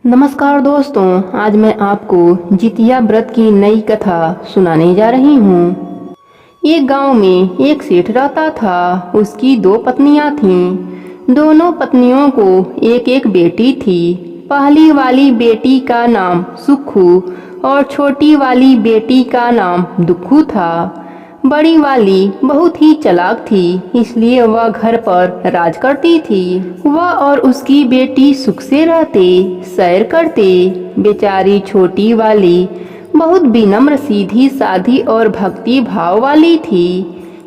नमस्कार दोस्तों, आज मैं आपको जितिया व्रत की नई कथा सुनाने जा रही हूँ। एक गांव में एक सेठ रहता था। उसकी दो पत्नियां थीं। दोनों पत्नियों को एक एक बेटी थी। पहली वाली बेटी का नाम सुखू और छोटी वाली बेटी का नाम दुखू था। बड़ी वाली बहुत ही चालाक थी, इसलिए वह घर पर राज करती थी। वह और उसकी बेटी सुख से रहते, सैर करते। बेचारी छोटी वाली बहुत विनम्र, सीधी साधी और भक्ति भाव वाली थी,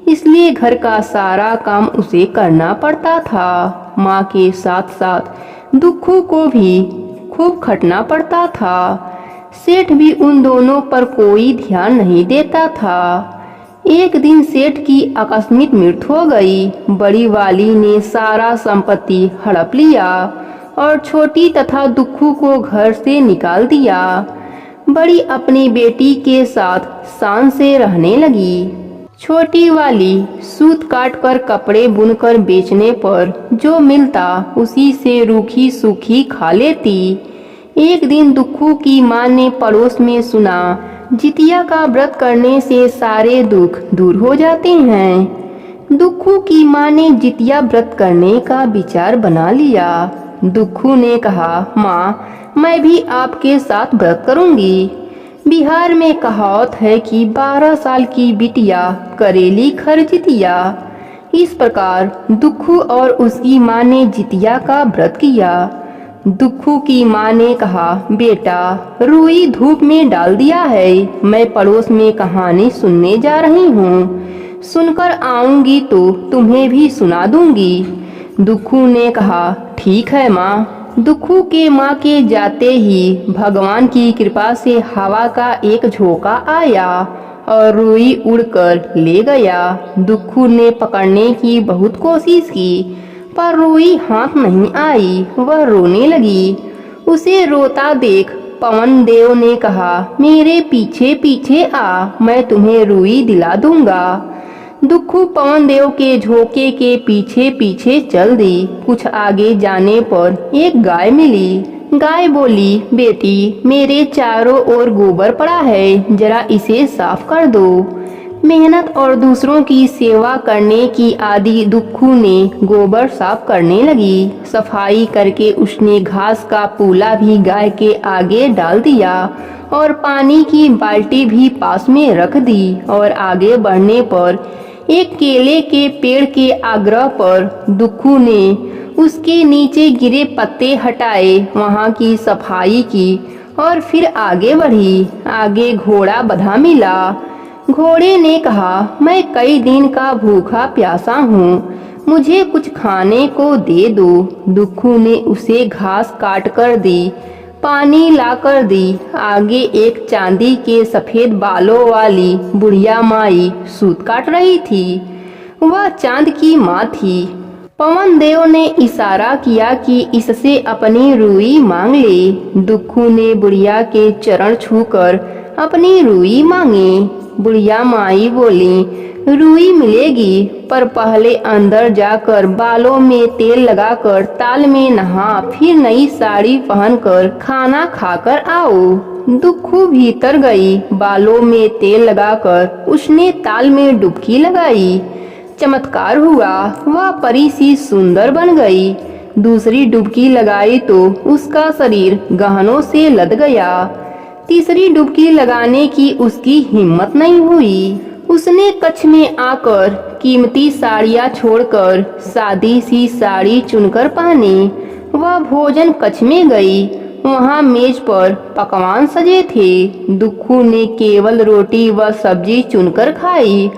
इसलिए घर का सारा काम उसे करना पड़ता था। माँ के साथ साथ दुखू को भी खूब खटना पड़ता था। सेठ भी उन दोनों पर कोई ध्यान नहीं देता था। एक दिन सेठ की आकस्मिक मृत्यु हो गई। बड़ी वाली ने सारा संपत्ति हड़प लिया और छोटी तथा दुखू को घर से निकाल दिया। बड़ी अपनी बेटी के साथ शान से रहने लगी। छोटी वाली सूत काट कर कपड़े बुनकर बेचने पर जो मिलता उसी से रूखी सूखी खा लेती। एक दिन दुखू की माँ ने पड़ोस में सुना, जितिया का व्रत करने से सारे दुख दूर हो जाते हैं। दुखू की माँ ने जितिया व्रत करने का विचार बना लिया। दुखू ने कहा, माँ, मैं भी आपके साथ व्रत करूंगी। बिहार में कहावत है कि 12 साल की बिटिया करेली खर जितिया। इस प्रकार दुखू और उसकी माँ ने जितिया का व्रत किया। दुखू की माँ ने कहा, बेटा, रुई धूप में डाल दिया है। मैं पड़ोस में कहानी सुनने जा रही हूँ। सुनकर आऊंगी तो तुम्हें भी सुना दूंगी। दुखू ने कहा, ठीक है माँ। दुखू के माँ के जाते ही भगवान की कृपा से हवा का एक झोंका आया और रुई उड़कर ले गया। दुखू ने पकड़ने की बहुत कोशिश की, पर रुई हाथ नहीं आई। वह रोने लगी। उसे रोता देख पवन देव ने कहा, मेरे पीछे पीछे आ, मैं तुम्हें रुई दिला दूंगा। दुखू पवन देव के झोंके के पीछे पीछे चल दी। कुछ आगे जाने पर एक गाय मिली। गाय बोली, बेटी, मेरे चारों ओर गोबर पड़ा है, जरा इसे साफ कर दो। मेहनत और दूसरों की सेवा करने की आदि दुखू ने गोबर साफ करने लगी। सफाई करके उसने घास का पूला भी गाय के आगे डाल दिया और पानी की बाल्टी भी पास में रख दी। और आगे बढ़ने पर एक केले के पेड़ के आग्रह पर दुखू ने उसके नीचे गिरे पत्ते हटाए, वहां की सफाई की और फिर आगे बढ़ी। आगे घोड़ा बंधा मिला। घोड़े ने कहा, मैं कई दिन का भूखा प्यासा हूँ, मुझे कुछ खाने को दे दो। दुखू ने उसे घास काट कर दी, पानी लाकर दी। आगे एक चांदी के सफेद बालों वाली बुढ़िया माई सूत काट रही थी। वह चांद की माँ थी। पवन देव ने इशारा किया कि इससे अपनी रुई मांग ले। दुखू ने बुढ़िया के चरण छूकर अपनी रुई मांगी। बुढ़िया माई बोली, रुई मिलेगी, पर पहले अंदर जाकर बालों में तेल लगाकर ताल में नहा, फिर नई साड़ी पहनकर खाना खाकर आओ। दुखू भीतर गई। बालों में तेल लगाकर उसने ताल में डुबकी लगाई। चमत्कार हुआ, वह परी सी सुंदर बन गई। दूसरी डुबकी लगाई तो उसका शरीर गहनों से लद गया। तीसरी डुबकी लगाने की उसकी हिम्मत नहीं हुई। उसने कच्छ में आकर कीमती साड़ियाँ छोड़कर सादी सी साड़ी चुनकर पहनी। वह भोजन कच्छ में गई। वहाँ मेज पर पकवान सजे थे। दुखू ने केवल रोटी व सब्जी चुनकर खाई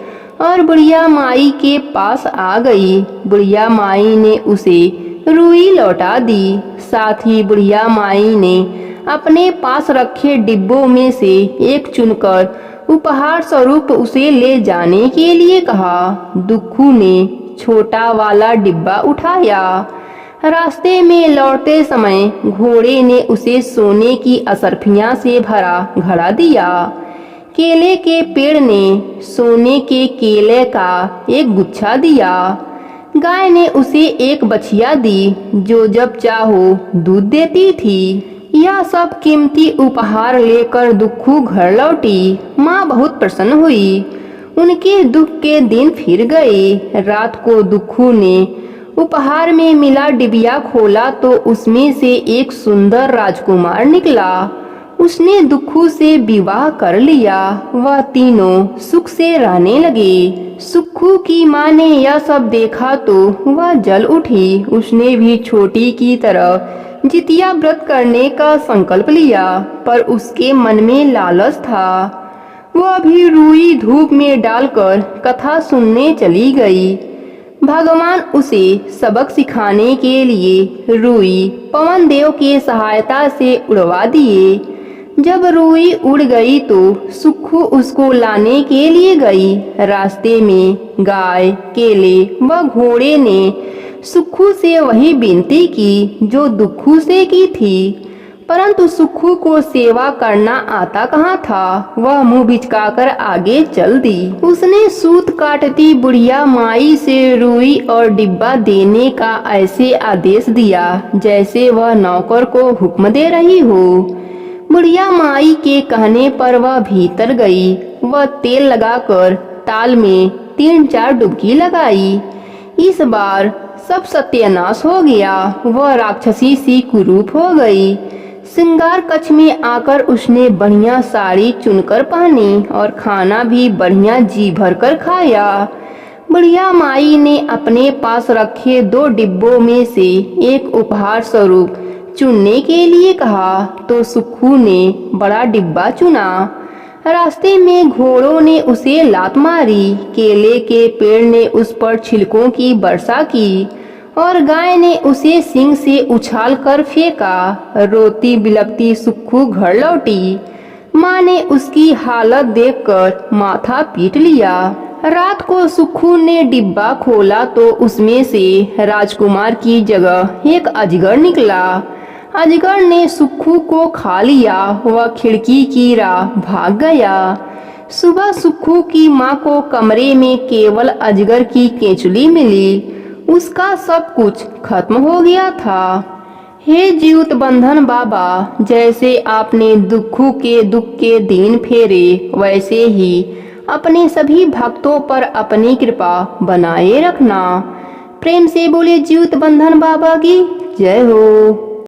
और बुढ़िया माई के पास आ गई। बुढ़िया माई ने उसे रुई लौटा दी। साथ ही बुढ़िया माई ने अपने पास रखे डिब्बों में से एक चुनकर उपहार स्वरूप उसे ले जाने के लिए कहा। दुखू ने छोटा वाला डिब्बा उठाया। रास्ते में लौटते समय घोड़े ने उसे सोने की असरफियां से भरा घड़ा दिया। केले के पेड़ ने सोने के केले का एक गुच्छा दिया। गाय ने उसे एक बछिया दी, जो जब चाहो दूध देती थी। यह सब कीमती उपहार लेकर दुखू घर लौटी। माँ बहुत प्रसन्न हुई। उनके दुख के दिन फिर गए। रात को दुखू ने उपहार में मिला डिबिया खोला तो उसमें से एक सुंदर राजकुमार निकला। उसने दुखू से विवाह कर लिया। वह तीनों सुख से रहने लगे। सुखू की माँ ने यह सब देखा तो वह जल उठी। उसने भी छोटी की तरह जितिया व्रत करने का संकल्प लिया, पर उसके मन में लालच था। वह भी रुई धूप में डालकर कथा सुनने चली गई। भगवान उसे सबक सिखाने के लिए रुई पवन देव की सहायता से उड़वा दिए। जब रुई उड़ गई तो सुखू उसको लाने के लिए गई। रास्ते में गाय, केले व घोड़े ने सुखू से वही विनती की जो दुखू से की थी, परंतु सुखू को सेवा करना आता कहाँ था। वह मुंह बिचकाकर आगे चल दी। उसने सूत काटती बुढ़िया माई से रुई और डिब्बा देने का ऐसे आदेश दिया जैसे वह नौकर को हुक्म दे रही हो। बुढ़िया माई के कहने पर वह भीतर गई। वह तेल लगाकर ताल में 3-4 डुबकी लगाई। इस बार सब सत्यानाश हो गया। वह राक्षसी सी कुरूप हो गई। श्रृंगार कक्ष में आकर उसने बढ़िया साड़ी चुनकर पहनी और खाना भी बढ़िया जी भर कर खाया। बुढ़िया माई ने अपने पास रखे 2 डिब्बों में से एक उपहार स्वरूप चुनने के लिए कहा तो सुखू ने बड़ा डिब्बा चुना। रास्ते में घोड़ों ने उसे लात मारी। केले के पेड़ ने उस पर छिलकों की वर्षा की और गाय ने उसे सींग से उछाल कर फेंका। रोती बिलखती सुखू घर लौटी। माँ ने उसकी हालत देखकर माथा पीट लिया। रात को सुखू ने डिब्बा खोला तो उसमें से राजकुमार की जगह एक अजगर निकला। अजगर ने सुखू को खा लिया। वह खिड़की की राह भाग गया। सुबह सुखू की माँ को कमरे में केवल अजगर की केंचुली मिली। उसका सब कुछ खत्म हो गया था। हे जीवित बंधन बाबा, जैसे आपने दुखू के दुख के दिन फेरे, वैसे ही अपने सभी भक्तों पर अपनी कृपा बनाए रखना। प्रेम से बोले जीवित बंधन बाबा की जय हो।